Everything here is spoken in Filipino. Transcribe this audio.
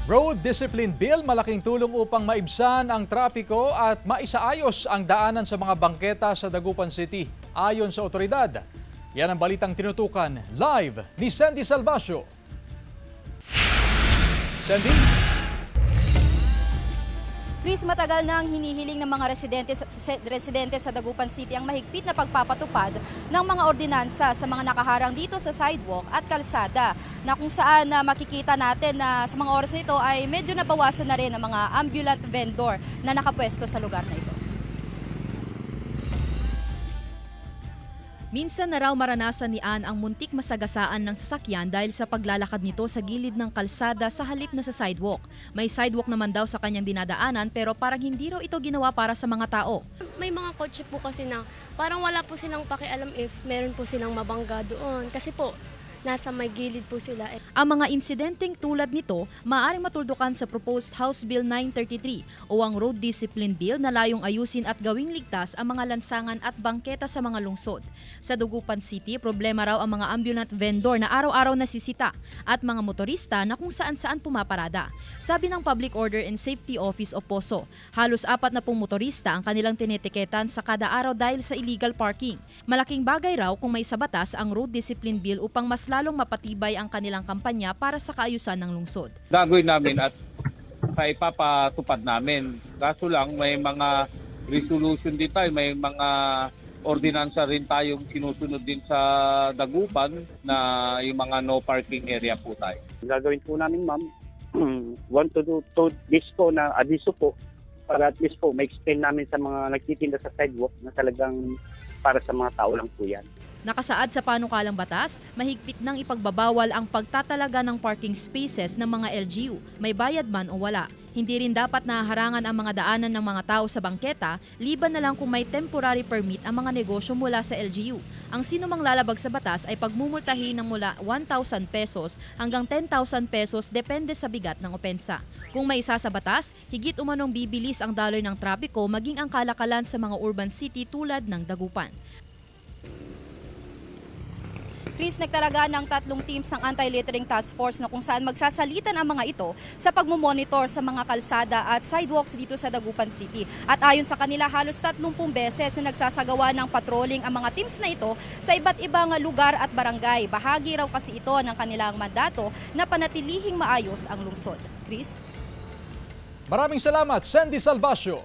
Road Discipline Bill malaking tulong upang maibsan ang trapiko at maisaayos ang daanan sa mga bangketa sa Dagupan City. Ayon sa otoridad, yan ang balitang tinutukan live ni Sandy Salvacio. Sandy? Chris, matagal na ang hinihiling ng mga residente sa Dagupan City ang mahigpit na pagpapatupad ng mga ordinansa sa mga nakaharang dito sa sidewalk at kalsada na kung saan makikita natin na sa mga oras nito ay medyo nabawasan na rin ang mga ambulant vendor na nakapwesto sa lugar na ito. Minsan na raw maranasan ni Ann ang muntik masagasaan ng sasakyan dahil sa paglalakad nito sa gilid ng kalsada sa halip na sa sidewalk. May sidewalk naman daw sa kanyang dinadaanan pero parang hindi raw ito ginawa para sa mga tao. May mga kotse po kasi na parang wala po silang pakialam if meron po silang mabangga doon. Kasi po, nasa may gilid po sila. Ang mga insidenteng tulad nito maaaring matuldukan sa proposed House Bill 933 o ang Road Discipline Bill na layong ayusin at gawing ligtas ang mga lansangan at bangketa sa mga lungsod. Sa Dagupan City, problema raw ang mga ambulant vendor na araw-araw nasisita at mga motorista na kung saan-saan pumaparada. Sabi ng Public Order and Safety Office o POSO, halos 40 motorista ang kanilang tinetiketan sa kada araw dahil sa illegal parking. Malaking bagay raw kung may sa batas ang Road Discipline Bill upang mas lalong mapatibay ang kanilang kampanya para sa kaayusan ng lungsod. Gagawin namin at ipapatupad namin. Kaso lang may mga resolution din tayo, may mga ordinansa rin tayong sinusunod din sa Dagupan na yung mga no parking area po tayo. Gagawin po namin, ma'am, want to do this po na adiso po para at least po ma-explain namin sa mga nagtitinda sa sidewalk na talagang para sa mga tao lang po yan. Nakasaad sa panukalang batas, mahigpit nang ipagbabawal ang pagtatalaga ng parking spaces ng mga LGU, may bayad man o wala. Hindi rin dapat nahaharangan ang mga daanan ng mga tao sa bangketa, liban na lang kung may temporary permit ang mga negosyo mula sa LGU. Ang sinumang lalabag sa batas ay pagmumultahin ng mula 1,000 pesos hanggang 10,000 pesos depende sa bigat ng opensa. Kung may isa sa batas, higit umanong bibilis ang daloy ng trapiko maging ang kalakalan sa mga urban city tulad ng Dagupan. Chris, nagtalaga ng 3 teams ng Anti-Littering Task Force na kung saan magsasalitan ang mga ito sa pagmumonitor sa mga kalsada at sidewalks dito sa Dagupan City. At ayon sa kanila, halos 30 beses na nagsasagawa ng patrolling ang mga teams na ito sa iba't ibang lugar at barangay. Bahagi raw kasi ito ng kanilang mandato na panatilihing maayos ang lungsod. Chris? Maraming salamat, Sandy Salvacio.